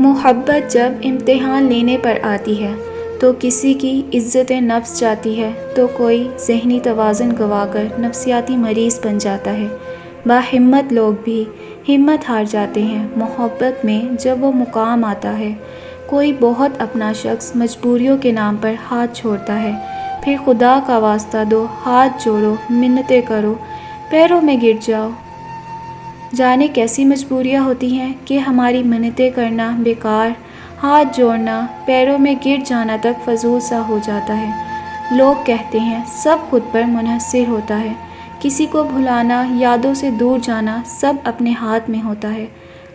محبت جب امتحان لینے پر آتی ہے تو کسی کی عزت نفس جاتی ہے تو کوئی ذہنی توازن گوا کر نفسیاتی مریض بن جاتا ہے۔ باہمت لوگ بھی ہمت ہار جاتے ہیں محبت میں جب وہ مقام آتا ہے۔ کوئی بہت اپنا شخص مجبوریوں کے نام پر ہاتھ چھوڑتا ہے، پھر خدا کا واسطہ دو، ہاتھ جوڑو، منتیں کرو، پیروں میں گر جاؤ۔ جانے کیسی مجبوریاں ہوتی ہیں کہ ہماری منتیں کرنا بیکار، ہاتھ جوڑنا، پیروں میں گر جانا تک فضول سا ہو جاتا ہے۔ لوگ کہتے ہیں سب خود پر منحصر ہوتا ہے، کسی کو بھلانا، یادوں سے دور جانا سب اپنے ہاتھ میں ہوتا ہے۔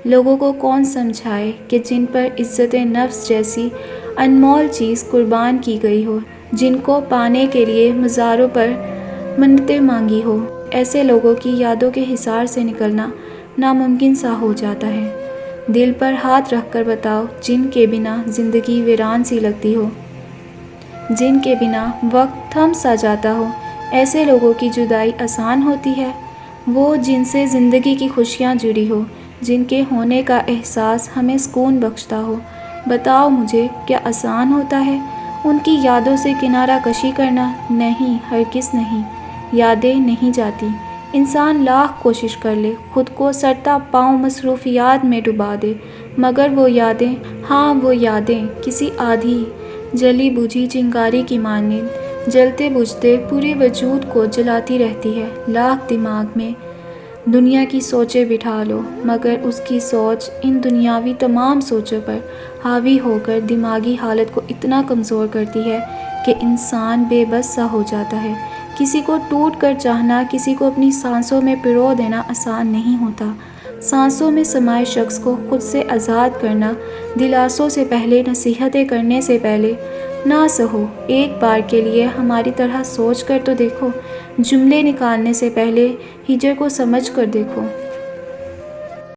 لوگوں کو کون سمجھائے کہ جن پر عزت نفس جیسی انمول چیز قربان کی گئی ہو، جن کو پانے کے لیے مزاروں پر منتیں مانگی ہو، ایسے لوگوں کی یادوں کے حصار سے نکلنا ناممکن سا ہو جاتا ہے۔ دل پر ہاتھ رکھ کر بتاؤ، جن کے بنا زندگی ویران سی لگتی ہو، جن کے بنا وقت تھم سا جاتا ہو، ایسے لوگوں کی جدائی آسان ہوتی ہے؟ وہ جن سے زندگی کی خوشیاں جڑی ہو، جن کے ہونے کا احساس ہمیں سکون بخشتا ہو، بتاؤ مجھے کیا آسان ہوتا ہے ان کی یادوں سے کنارہ کشی کرنا؟ نہیں، ہرگز نہیں۔ یادیں نہیں جاتی، انسان لاکھ کوشش کر لے، خود کو سرتا پاؤں مصروفیات میں ڈبا دے، مگر وہ یادیں، ہاں وہ یادیں کسی آدھی جلی بجھی چنگاری کی مانند جلتے بجھتے پورے وجود کو جلاتی رہتی ہے۔ لاکھ دماغ میں دنیا کی سوچیں بٹھا لو، مگر اس کی سوچ ان دنیاوی تمام سوچوں پر حاوی ہو کر دماغی حالت کو اتنا کمزور کرتی ہے کہ انسان بے بس سا ہو جاتا ہے۔ کسی کو ٹوٹ کر چاہنا، کسی کو اپنی سانسوں میں پرو دینا آسان نہیں ہوتا۔ سانسوں میں سمائے شخص کو خود سے آزاد کرنا، دلاسوں سے پہلے، نصیحتیں کرنے سے پہلے، نہ سہو، ایک بار کے لیے ہماری طرح سوچ کر تو دیکھو، جملے نکالنے سے پہلے ہجر کو سمجھ کر دیکھو۔